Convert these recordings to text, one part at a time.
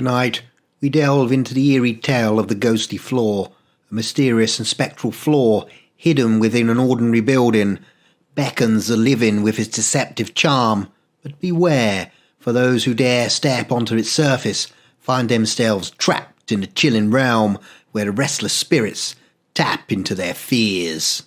Tonight, we delve into the eerie tale of the ghostly floor, a mysterious and spectral floor hidden within an ordinary building, beckons the living with its deceptive charm, but beware, for those who dare step onto its surface find themselves trapped in a chilling realm where the restless spirits tap into their fears.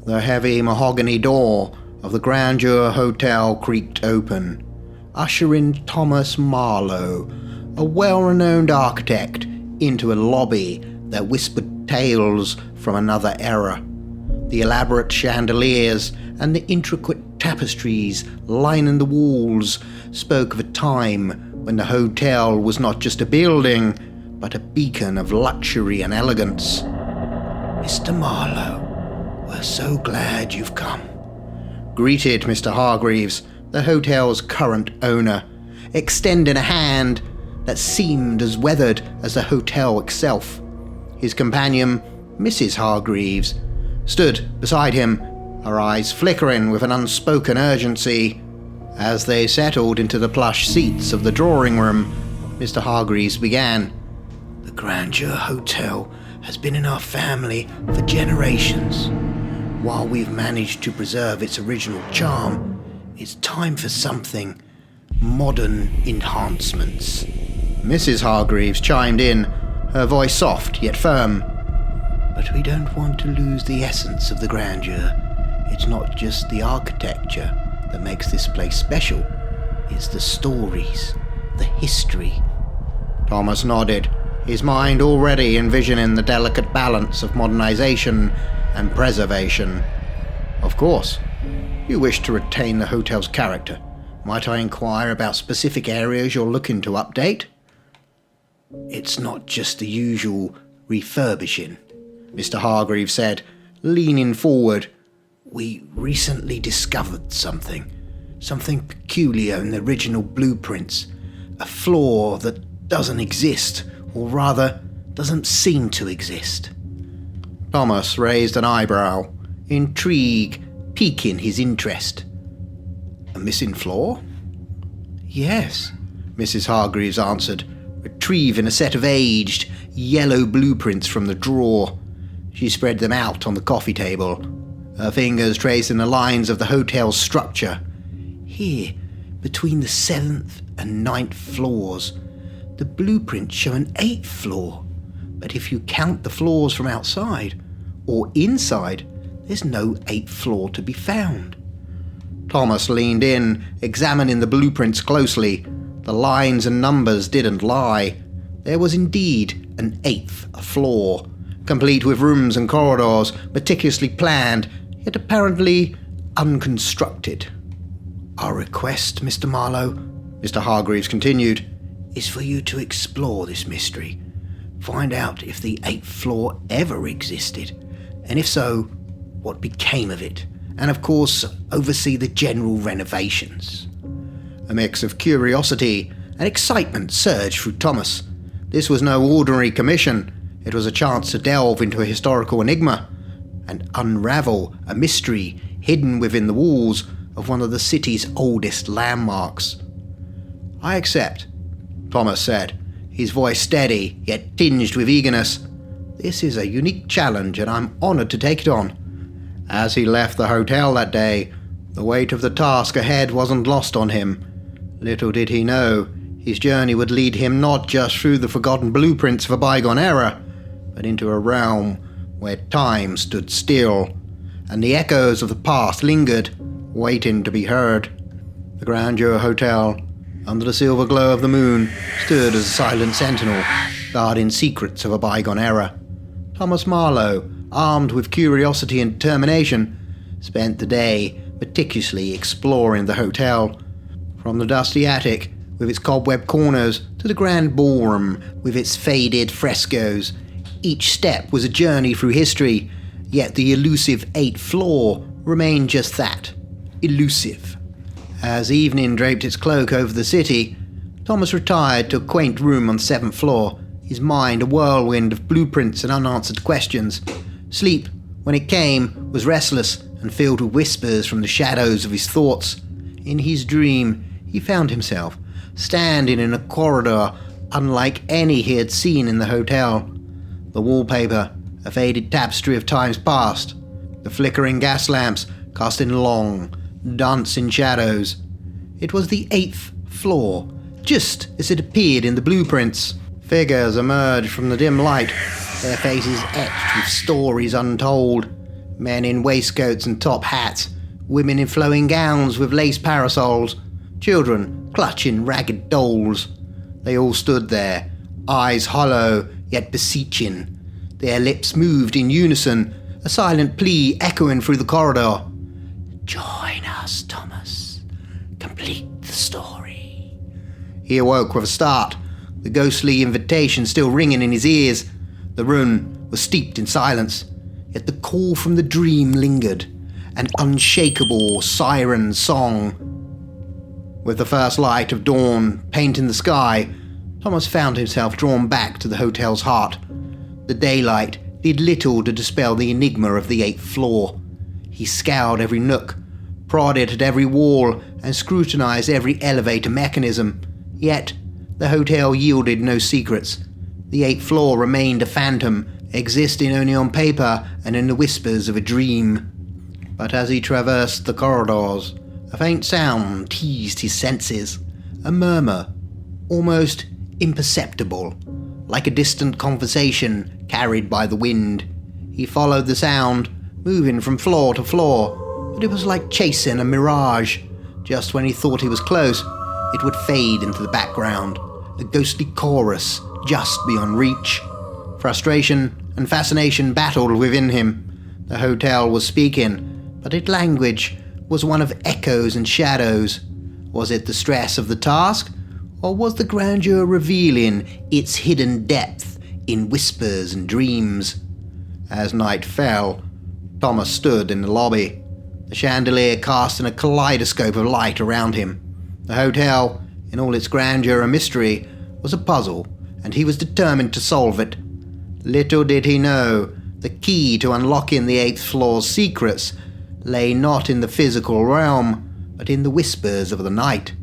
The heavy mahogany door of the Grandeur Hotel creaked open, ushering Thomas Marlowe, a well-renowned architect, into a lobby that whispered tales from another era. The elaborate chandeliers and the intricate tapestries lining the walls spoke of a time when the hotel was not just a building, but a beacon of luxury and elegance. "Mr. Marlowe, we're so glad you've come," greeted Mr. Hargreaves, the hotel's current owner, extending a hand that seemed as weathered as the hotel itself. His companion, Mrs. Hargreaves, stood beside him, her eyes flickering with an unspoken urgency. As they settled into the plush seats of the drawing room, Mr. Hargreaves began. "The Grandeur Hotel has been in our family for generations. While we've managed to preserve its original charm, it's time for something modern enhancements." Mrs. Hargreaves chimed in, her voice soft yet firm. "But we don't want to lose the essence of the grandeur. It's not just the architecture that makes this place special. It's the stories, the history." Thomas nodded, his mind already envisioning the delicate balance of modernization and preservation. "Of course. You wish to retain the hotel's character. Might I inquire about specific areas you're looking to update?" "It's not just the usual refurbishing," Mr. Hargreaves said, leaning forward. "We recently discovered something peculiar in the original blueprints, a flaw that doesn't exist, or rather, doesn't seem to exist." Thomas raised an eyebrow, intrigue piquing his interest. "A missing flaw?" "Yes," Mrs. Hargreaves answered, retrieving a set of aged, yellow blueprints from the drawer. She spread them out on the coffee table, her fingers tracing the lines of the hotel's structure. "Here, between the 7th and 9th floors, the blueprints show an 8th floor, but if you count the floors from outside or inside, there's no 8th floor to be found." Thomas leaned in, examining the blueprints closely. The lines and numbers didn't lie. There was indeed an 8th floor, complete with rooms and corridors, meticulously planned, yet apparently unconstructed. "Our request, Mr. Marlowe," Mr. Hargreaves continued, "is for you to explore this mystery. Find out if the 8th floor ever existed, and if so, what became of it, and of course, oversee the general renovations." A mix of curiosity and excitement surged through Thomas. This was no ordinary commission. It was a chance to delve into a historical enigma and unravel a mystery hidden within the walls of one of the city's oldest landmarks. "I accept," Thomas said, his voice steady yet tinged with eagerness. "This is a unique challenge and I'm honored to take it on." As he left the hotel that day, the weight of the task ahead wasn't lost on him. Little did he know, his journey would lead him not just through the forgotten blueprints of a bygone era, but into a realm where time stood still, and the echoes of the past lingered, waiting to be heard. The Grandeur Hotel, under the silver glow of the moon, stood as a silent sentinel, guarding secrets of a bygone era. Thomas Marlowe, armed with curiosity and determination, spent the day meticulously exploring the hotel. From the dusty attic, with its cobweb corners, to the grand ballroom, with its faded frescoes, each step was a journey through history, yet the elusive 8th floor remained just that, elusive. As evening draped its cloak over the city, Thomas retired to a quaint room on the 7th floor, his mind a whirlwind of blueprints and unanswered questions. Sleep, when it came, was restless and filled with whispers from the shadows of his thoughts. In his dream, he found himself standing in a corridor unlike any he had seen in the hotel. The wallpaper, a faded tapestry of times past. The flickering gas lamps casting long, dancing shadows. It was the 8th floor, just as it appeared in the blueprints. Figures emerged from the dim light, their faces etched with stories untold. Men in waistcoats and top hats, women in flowing gowns with lace parasols, children clutching ragged dolls. They all stood there, eyes hollow yet beseeching. Their lips moved in unison, a silent plea echoing through the corridor. "Join us, Thomas. Complete the story." He awoke with a start, the ghostly invitation still ringing in his ears. The room was steeped in silence, yet the call from the dream lingered, an unshakable siren song. With the first light of dawn painting the sky, Thomas found himself drawn back to the hotel's heart. The daylight did little to dispel the enigma of the 8th floor. He scoured every nook, prodded at every wall, and scrutinized every elevator mechanism. Yet, the hotel yielded no secrets. The 8th floor remained a phantom, existing only on paper and in the whispers of a dream. But as he traversed the corridors, a faint sound teased his senses, a murmur, almost imperceptible, like a distant conversation carried by the wind. He followed the sound, moving from floor to floor, but it was like chasing a mirage. Just when he thought he was close, it would fade into the background, a ghostly chorus just beyond reach. Frustration and fascination battled within him. The hotel was speaking, but its language was one of echoes and shadows. Was it the stress of the task, or was the grandeur revealing its hidden depth in whispers and dreams? As night fell, Thomas stood in the lobby, the chandelier casting a kaleidoscope of light around him. The hotel, in all its grandeur and mystery, was a puzzle, and he was determined to solve it. Little did he know, the key to unlocking the 8th floor's secrets lay not in the physical realm, but in the whispers of the night,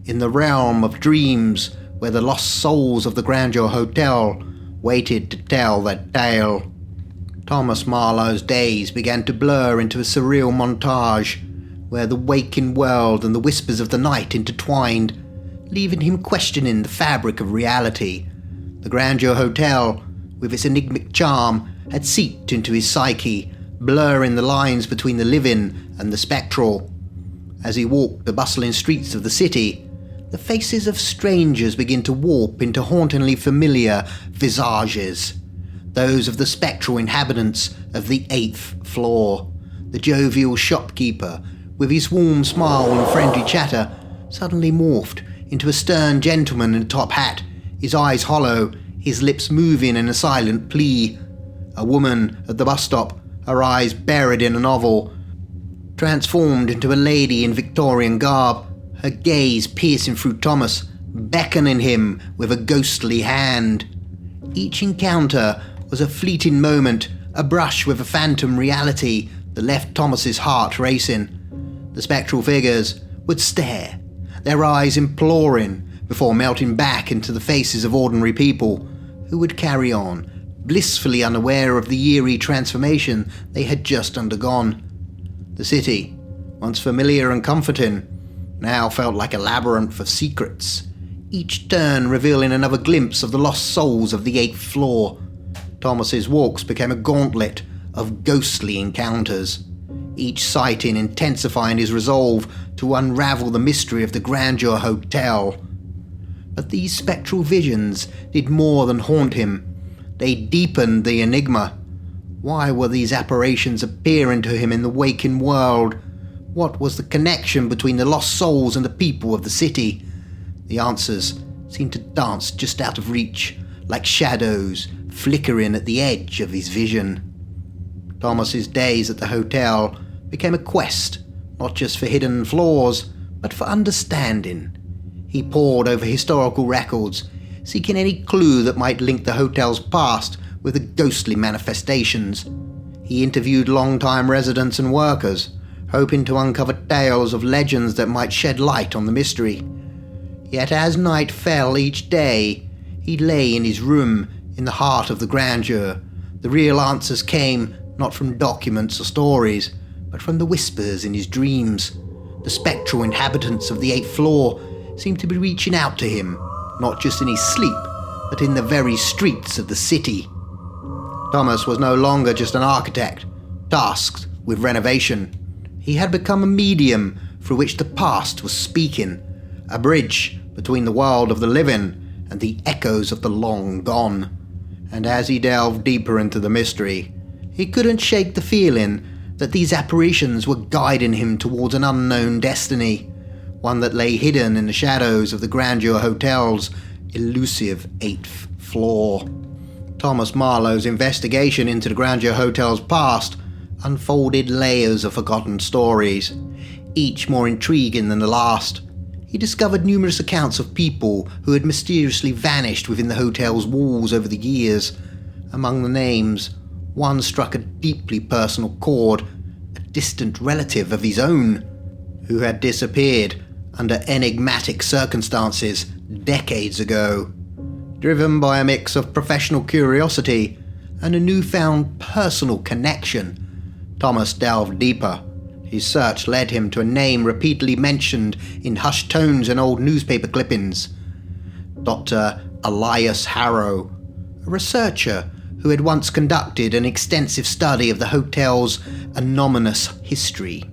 in the realm of dreams where the lost souls of the Grandeur Hotel waited to tell their tale. Thomas Marlowe's days began to blur into a surreal montage, where the waking world and the whispers of the night intertwined, leaving him questioning the fabric of reality. The Grandeur Hotel, with its enigmatic charm, had seeped into his psyche, blurring the lines between the living and the spectral. As he walked the bustling streets of the city, the faces of strangers began to warp into hauntingly familiar visages. Those of the spectral inhabitants of the 8th floor. The jovial shopkeeper, with his warm smile and friendly chatter, suddenly morphed into a stern gentleman in a top hat, his eyes hollow, his lips moving in a silent plea. A woman at the bus stop, her eyes buried in a novel, transformed into a lady in Victorian garb, her gaze piercing through Thomas, beckoning him with a ghostly hand. Each encounter was a fleeting moment, a brush with a phantom reality that left Thomas's heart racing. The spectral figures would stare, their eyes imploring, before melting back into the faces of ordinary people who would carry on, blissfully unaware of the eerie transformation they had just undergone. The city, once familiar and comforting, now felt like a labyrinth of secrets, each turn revealing another glimpse of the lost souls of the 8th floor. Thomas's walks became a gauntlet of ghostly encounters, each sighting intensifying his resolve to unravel the mystery of the Grandeur Hotel. But these spectral visions did more than haunt him. They deepened the enigma. Why were these apparitions appearing to him in the waking world? What was the connection between the lost souls and the people of the city? The answers seemed to dance just out of reach, like shadows flickering at the edge of his vision. Thomas's days at the hotel became a quest, not just for hidden flaws, but for understanding. He pored over historical records, seeking any clue that might link the hotel's past with the ghostly manifestations. He interviewed long-time residents and workers, hoping to uncover tales of legends that might shed light on the mystery. Yet as night fell each day, He lay in his room in the heart of the grandeur. The real answers came not from documents or stories, but from the whispers in his dreams. The spectral inhabitants of the 8th floor seemed to be reaching out to him, not just in his sleep, but in the very streets of the city. Thomas was no longer just an architect, tasked with renovation. He had become a medium through which the past was speaking, a bridge between the world of the living and the echoes of the long gone. And as he delved deeper into the mystery, he couldn't shake the feeling that these apparitions were guiding him towards an unknown destiny, one that lay hidden in the shadows of the Grandeur Hotel's elusive 8th floor. Thomas Marlowe's investigation into the Grandeur Hotel's past unfolded layers of forgotten stories, each more intriguing than the last. He discovered numerous accounts of people who had mysteriously vanished within the hotel's walls over the years. Among the names, one struck a deeply personal chord, a distant relative of his own, who had disappeared under enigmatic circumstances decades ago. Driven by a mix of professional curiosity and a newfound personal connection, Thomas delved deeper. His search led him to a name repeatedly mentioned in hushed tones and old newspaper clippings. Dr. Elias Harrow, a researcher who had once conducted an extensive study of the hotel's anomalous history.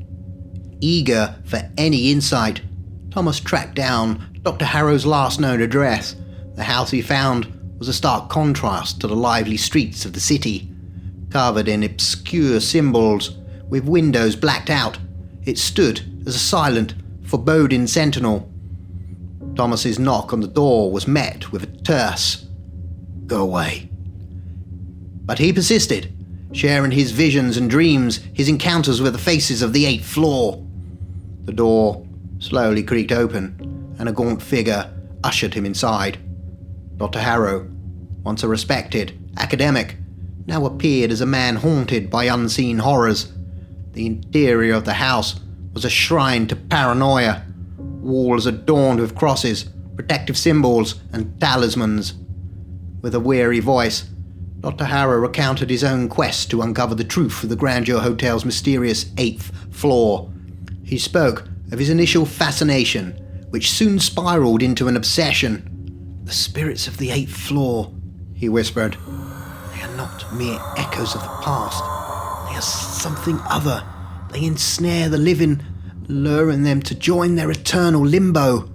Eager for any insight, Thomas tracked down Dr. Harrow's last known address. The house he found was a stark contrast to the lively streets of the city. Covered in obscure symbols, with windows blacked out, it stood as a silent, foreboding sentinel. Thomas's knock on the door was met with a terse, "Go away." But he persisted, sharing his visions and dreams, his encounters with the faces of the 8th floor. The door slowly creaked open, and a gaunt figure ushered him inside. Dr. Harrow, once a respected academic, now appeared as a man haunted by unseen horrors. The interior of the house was a shrine to paranoia, walls adorned with crosses, protective symbols, and talismans. With a weary voice, Dr. Harrow recounted his own quest to uncover the truth of the Grandeur Hotel's mysterious 8th floor. He spoke of his initial fascination, which soon spiraled into an obsession. "The spirits of the 8th floor," he whispered. "They are not mere echoes of the past. They are something other. They ensnare the living, luring them to join their eternal limbo."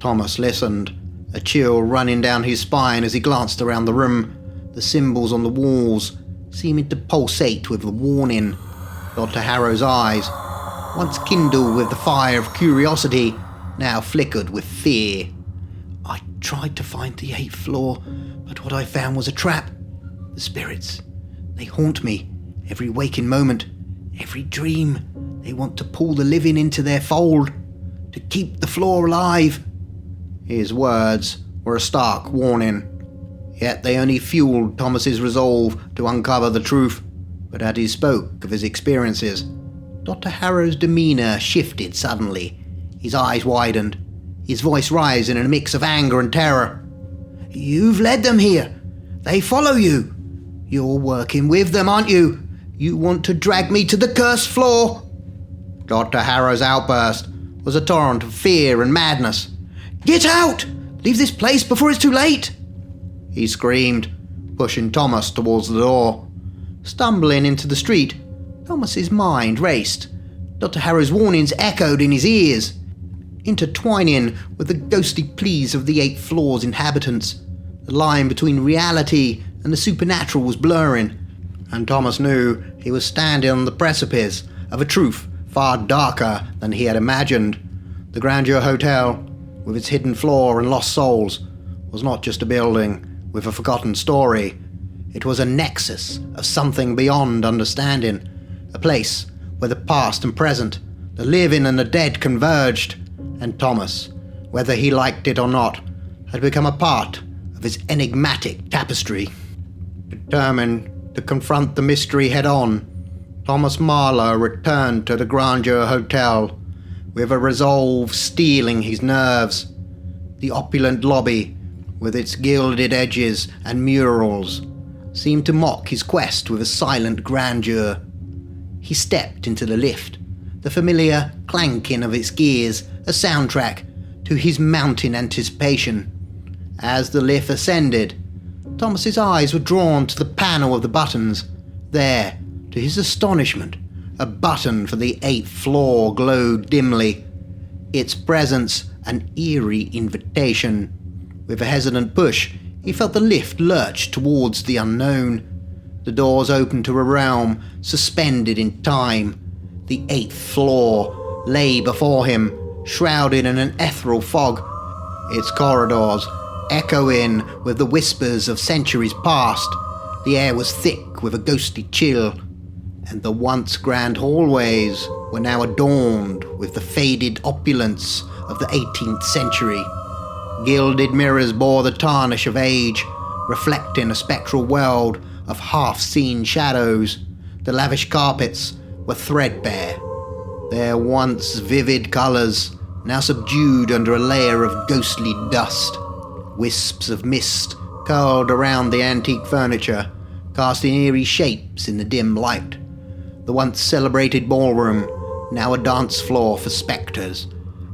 Thomas listened, a chill running down his spine as he glanced around the room, the symbols on the walls seeming to pulsate with a warning. Dr. Harrow's eyes, once kindled with the fire of curiosity, now flickered with fear. "I tried to find the 8th floor, but what I found was a trap. The spirits, they haunt me, every waking moment, every dream. They want to pull the living into their fold, to keep the floor alive." His words were a stark warning, yet they only fueled Thomas's resolve to uncover the truth. But as he spoke of his experiences, Dr. Harrow's demeanor shifted suddenly. His eyes widened, his voice rising in a mix of anger and terror. "You've led them here. They follow you. You're working with them, aren't you? You want to drag me to the cursed floor?" Dr. Harrow's outburst was a torrent of fear and madness. "Get out! Leave this place before it's too late!" he screamed, pushing Thomas towards the door. Stumbling into the street, Thomas's mind raced. Dr. Harrow's warnings echoed in his ears, intertwining with the ghostly pleas of the 8th floor's inhabitants. The line between reality and the supernatural was blurring, and Thomas knew he was standing on the precipice of a truth far darker than he had imagined. The Grandeur Hotel, with its hidden floor and lost souls, was not just a building with a forgotten story. It was a nexus of something beyond understanding, a place where the past and present, the living and the dead converged, and Thomas, whether he liked it or not, had become a part of his enigmatic tapestry. Determined to confront the mystery head-on, Thomas Marlowe returned to the Grandeur Hotel with a resolve steeling his nerves. The opulent lobby, with its gilded edges and murals, seemed to mock his quest with a silent grandeur. He stepped into the lift, the familiar clanking of its gears a soundtrack to his mounting anticipation. As the lift ascended, Thomas's eyes were drawn to the panel of the buttons. There, to his astonishment, a button for the 8th floor glowed dimly, its presence an eerie invitation. With a hesitant push, he felt the lift lurch towards the unknown. The doors opened to a realm suspended in time. The 8th floor lay before him, shrouded in an ethereal fog, its corridors echoing with the whispers of centuries past. The air was thick with a ghostly chill, and the once grand hallways were now adorned with the faded opulence of the 18th century. Gilded mirrors bore the tarnish of age, reflecting a spectral world of half-seen shadows. The lavish carpets were threadbare, their once vivid colours now subdued under a layer of ghostly dust. Wisps of mist curled around the antique furniture, casting eerie shapes in the dim light. The once celebrated ballroom, now a dance floor for spectres,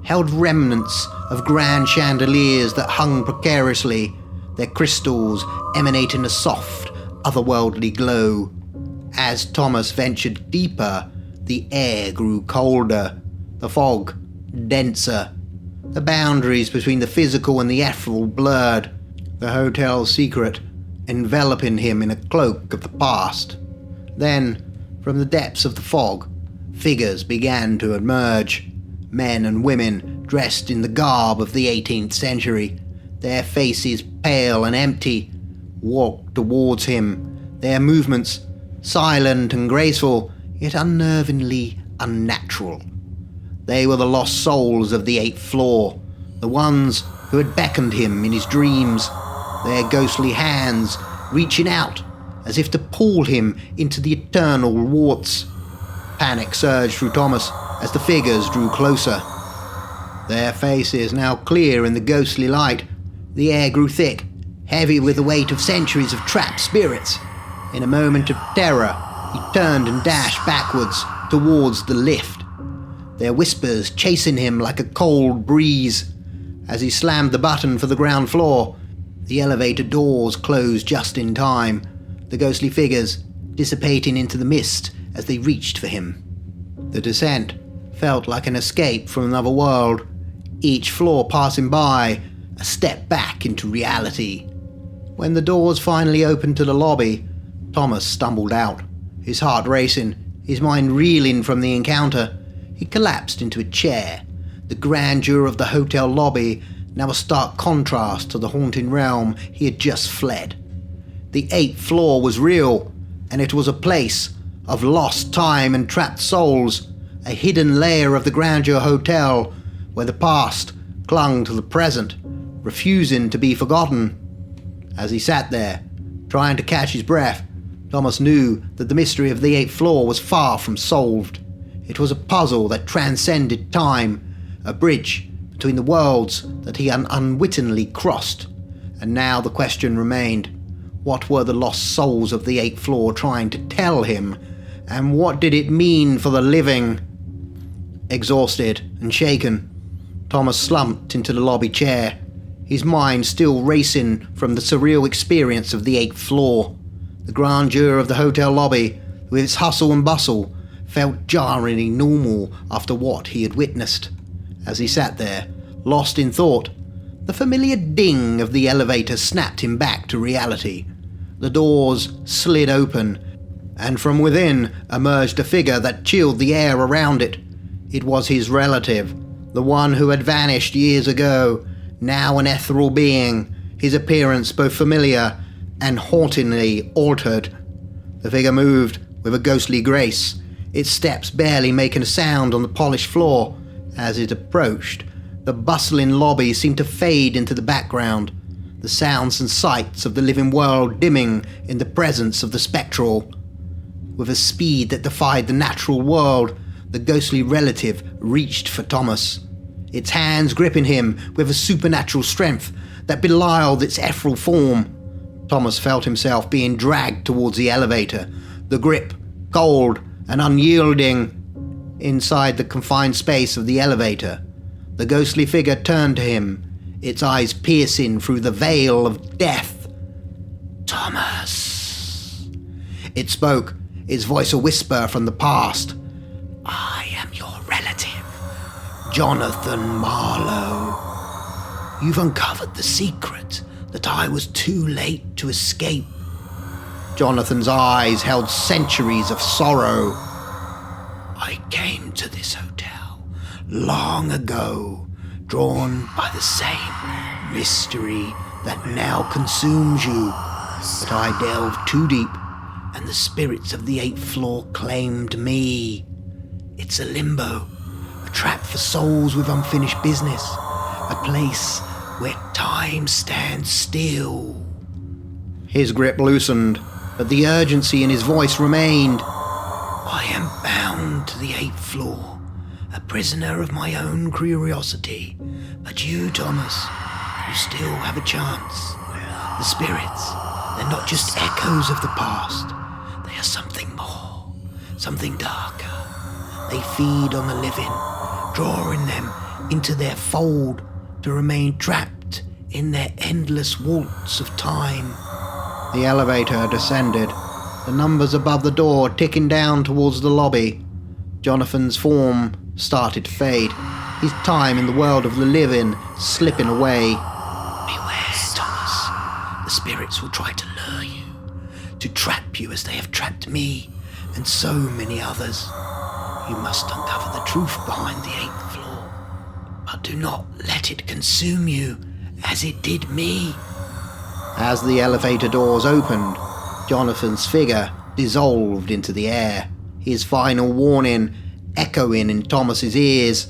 held remnants of grand chandeliers that hung precariously, their crystals emanating a soft, otherworldly glow. As Thomas ventured deeper, the air grew colder, the fog denser. The boundaries between the physical and the ethereal blurred, the hotel's secret enveloping him in a cloak of the past. Then, from the depths of the fog, figures began to emerge. Men and women dressed in the garb of the 18th century, their faces pale and empty, walked towards him, their movements silent and graceful, yet unnervingly unnatural. They were the lost souls of the 8th floor, the ones who had beckoned him in his dreams, their ghostly hands reaching out as if to pull him into the eternal warts. Panic surged through Thomas as the figures drew closer. Their faces now clear in the ghostly light, the air grew thick, heavy with the weight of centuries of trapped spirits. In a moment of terror, he turned and dashed backwards towards the lift, their whispers chasing him like a cold breeze. As he slammed the button for the ground floor, the elevator doors closed just in time, the ghostly figures dissipating into the mist as they reached for him. The descent felt like an escape from another world, each floor passing by, a step back into reality. When the doors finally opened to the lobby, Thomas stumbled out, his heart racing, his mind reeling from the encounter. He collapsed into a chair, the grandeur of the hotel lobby now a stark contrast to the haunting realm he had just fled. The 8th floor was real, and it was a place of lost time and trapped souls, a hidden layer of the Grandeur Hotel, where the past clung to the present, refusing to be forgotten. As he sat there, trying to catch his breath, Thomas knew that the mystery of the 8th floor was far from solved. It was a puzzle that transcended time, a bridge between the worlds that he had unwittingly crossed. And now the question remained, what were the lost souls of the 8th floor trying to tell him? And what did it mean for the living? Exhausted and shaken, Thomas slumped into the lobby chair, his mind still racing from the surreal experience of the 8th floor. The grandeur of the hotel lobby, with its hustle and bustle, felt jarringly normal after what he had witnessed. As he sat there, lost in thought, the familiar ding of the elevator snapped him back to reality. The doors slid open, and from within emerged a figure that chilled the air around it. It was his relative, the one who had vanished years ago, now an ethereal being, his appearance both familiar and hauntingly altered. The figure moved with a ghostly grace, its steps barely making a sound on the polished floor. As it approached, the bustling lobby seemed to fade into the background, the sounds and sights of the living world dimming in the presence of the spectral. With a speed that defied the natural world, the ghostly relative reached for Thomas, its hands gripping him with a supernatural strength that belied its ethereal form. Thomas felt himself being dragged towards the elevator, the grip cold and unyielding. Inside the confined space of the elevator, the ghostly figure turned to him, its eyes piercing through the veil of death. "Thomas." It spoke, its voice a whisper from the past. "I am your relative, Jonathan Marlowe. You've uncovered the secret that I was too late to escape." Jonathan's eyes held centuries of sorrow. "I came to this hotel long ago, drawn by the same mystery that now consumes you. But I delved too deep, and the spirits of the 8th floor claimed me. It's a limbo, a trap for souls with unfinished business, a place where time stands still." His grip loosened, but the urgency in his voice remained. "I am bound to the 8th floor, a prisoner of my own curiosity. But you, Thomas, you still have a chance. The spirits, they're not just echoes of the past. They are something more, something darker. They feed on the living, drawing them into their fold to remain trapped in their endless waltz of time." The elevator descended, the numbers above the door ticking down towards the lobby. Jonathan's form started to fade, his time in the world of the living slipping away. "Beware, Thomas. The spirits will try to lure you, to trap you as they have trapped me and so many others. You must uncover the truth behind the 8th floor, but do not let it consume you as it did me." As the elevator doors opened, Jonathan's figure dissolved into the air, his final warning echoing in Thomas's ears.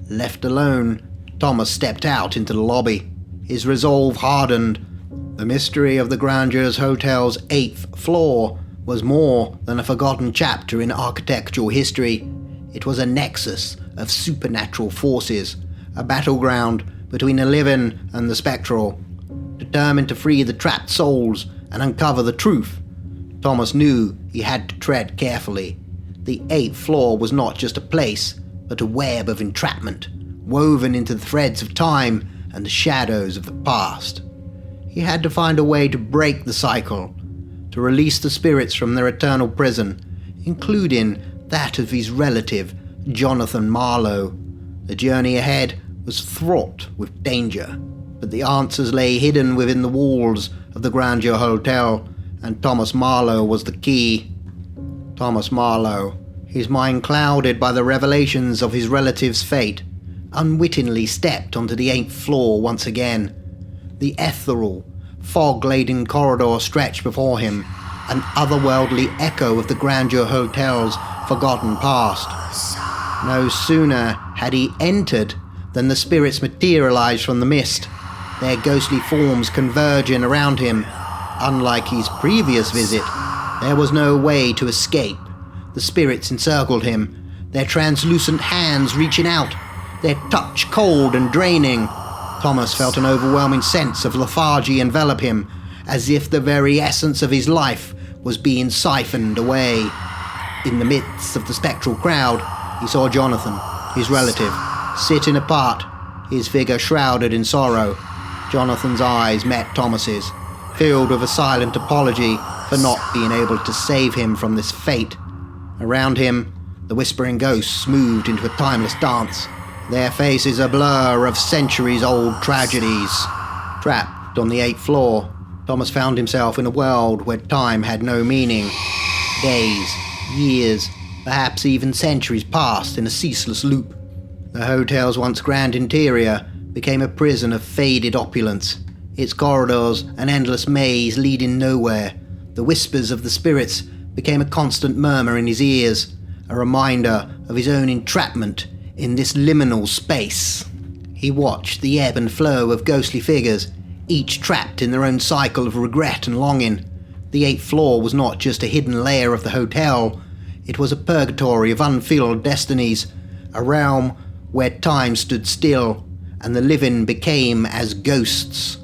Left alone, Thomas stepped out into the lobby, his resolve hardened. The mystery of the Grandeurs Hotel's 8th floor was more than a forgotten chapter in architectural history. It was a nexus of supernatural forces, a battleground between the living and the spectral. Determined to free the trapped souls and uncover the truth, Thomas knew he had to tread carefully. The 8th floor was not just a place, but a web of entrapment, woven into the threads of time and the shadows of the past. He had to find a way to break the cycle, to release the spirits from their eternal prison, including that of his relative, Jonathan Marlowe. The journey ahead was fraught with danger, but the answers lay hidden within the walls of the Grandeur Hotel, and Thomas Marlowe was the key. Thomas Marlowe, his mind clouded by the revelations of his relative's fate, unwittingly stepped onto the 8th floor once again. The ethereal, fog-laden corridor stretched before him, an otherworldly echo of the Grandeur Hotel's forgotten past. No sooner had he entered than the spirits materialized from the mist, their ghostly forms converging around him. Unlike his previous visit, there was no way to escape. The spirits encircled him, their translucent hands reaching out, their touch cold and draining. Thomas felt an overwhelming sense of lethargy envelop him, as if the very essence of his life was being siphoned away. In the midst of the spectral crowd, he saw Jonathan, his relative, sitting apart, his figure shrouded in sorrow. Jonathan's eyes met Thomas's, filled with a silent apology for not being able to save him from this fate. Around him, the whispering ghosts moved into a timeless dance, their faces a blur of centuries-old tragedies. Trapped on the 8th floor, Thomas found himself in a world where time had no meaning. Days, years, perhaps even centuries passed in a ceaseless loop. The hotel's once grand interior became a prison of faded opulence, its corridors an endless maze leading nowhere. The whispers of the spirits became a constant murmur in his ears, a reminder of his own entrapment in this liminal space. He watched the ebb and flow of ghostly figures, each trapped in their own cycle of regret and longing. The 8th floor was not just a hidden layer of the hotel, it was a purgatory of unfulfilled destinies, a realm where time stood still, and the living became as ghosts.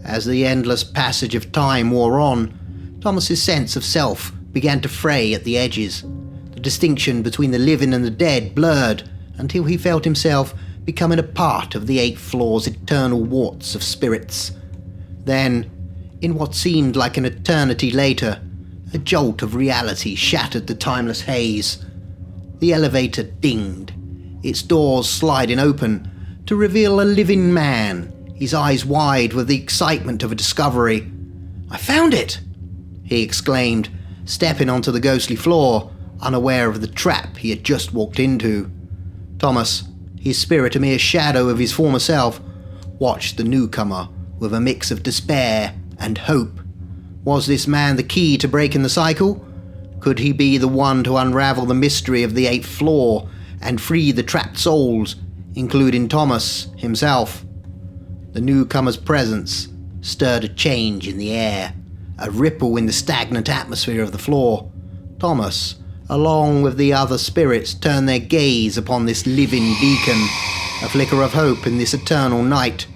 As the endless passage of time wore on, Thomas's sense of self began to fray at the edges. The distinction between the living and the dead blurred until he felt himself becoming a part of the 8th floor's eternal waltz of spirits. Then, in what seemed like an eternity later, a jolt of reality shattered the timeless haze. The elevator dinged, its doors sliding open to reveal a living man, his eyes wide with the excitement of a discovery. "I found it!" he exclaimed, stepping onto the ghostly floor, unaware of the trap he had just walked into. Thomas, his spirit a mere shadow of his former self, watched the newcomer with a mix of despair and hope. Was this man the key to breaking the cycle? Could he be the one to unravel the mystery of the 8th floor and free the trapped souls, including Thomas himself? The newcomer's presence stirred a change in the air, a ripple in the stagnant atmosphere of the floor. Thomas, along with the other spirits, turned their gaze upon this living beacon, a flicker of hope in this eternal night.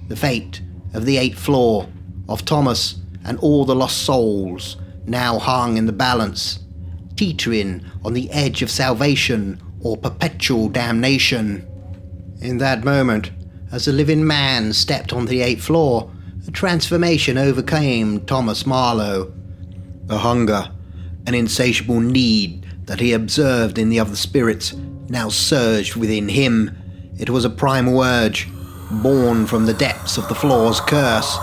The fate of the 8th floor, of Thomas and all the lost souls, now hung in the balance, teetering on the edge of salvation or perpetual damnation. In that moment, as the living man stepped onto the 8th floor, a transformation overcame Thomas Marlowe. The hunger, an insatiable need that he observed in the other spirits, now surged within him. It was a primal urge, born from the depths of the floor's curse,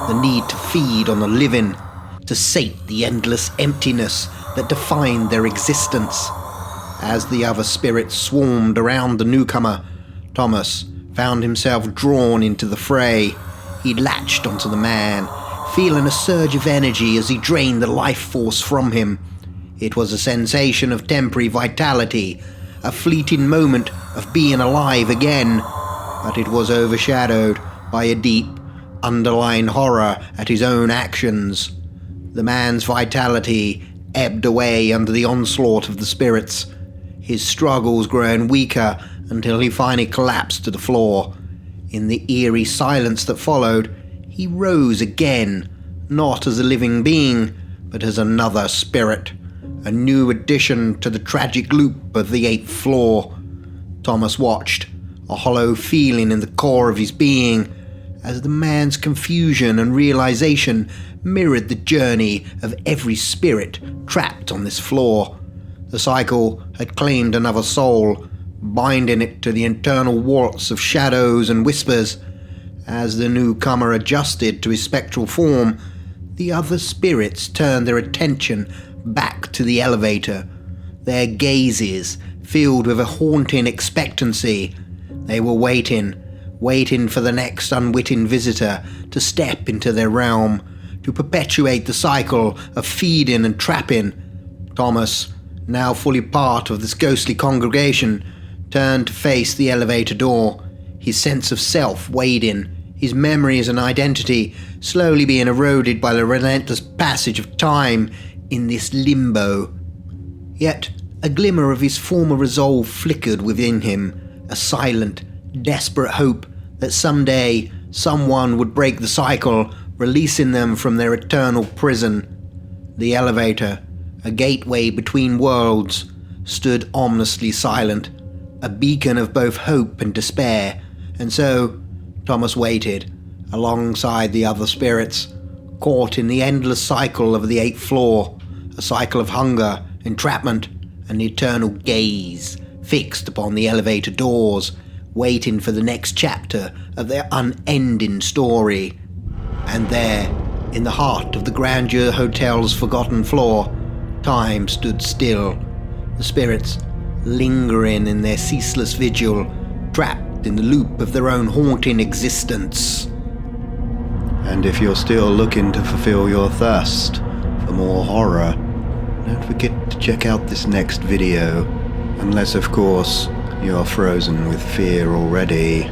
the need to feed on the living, to sate the endless emptiness that defined their existence. As the other spirits swarmed around the newcomer, Thomas found himself drawn into the fray. He latched onto the man, feeling a surge of energy as he drained the life force from him. It was a sensation of temporary vitality, a fleeting moment of being alive again, but it was overshadowed by a deep, underlying horror at his own actions. The man's vitality ebbed away under the onslaught of the spirits, his struggles growing weaker until he finally collapsed to the floor. In the eerie silence that followed, he rose again, not as a living being, but as another spirit, a new addition to the tragic loop of the 8th floor. Thomas watched, a hollow feeling in the core of his being, as the man's confusion and realization mirrored the journey of every spirit trapped on this floor. The cycle had claimed another soul, binding it to the internal waltz of shadows and whispers. As the newcomer adjusted to his spectral form, the other spirits turned their attention back to the elevator, their gazes filled with a haunting expectancy. They were waiting for the next unwitting visitor to step into their realm, to perpetuate the cycle of feeding and trapping. Thomas, now fully part of this ghostly congregation, turned to face the elevator door, his sense of self wading, his memories and identity slowly being eroded by the relentless passage of time in this limbo. Yet a glimmer of his former resolve flickered within him, a silent, desperate hope that someday someone would break the cycle, releasing them from their eternal prison. The elevator, a gateway between worlds, stood ominously silent, a beacon of both hope and despair, and so Thomas waited, alongside the other spirits, caught in the endless cycle of the 8th floor, a cycle of hunger, entrapment, and eternal gaze, fixed upon the elevator doors, waiting for the next chapter of their unending story. And there, in the heart of the Grandeur Hotel's forgotten floor, time stood still, the spirits lingering in their ceaseless vigil, trapped in the loop of their own haunting existence. And if you're still looking to fulfill your thirst for more horror, don't forget to check out this next video, unless of course you're frozen with fear already.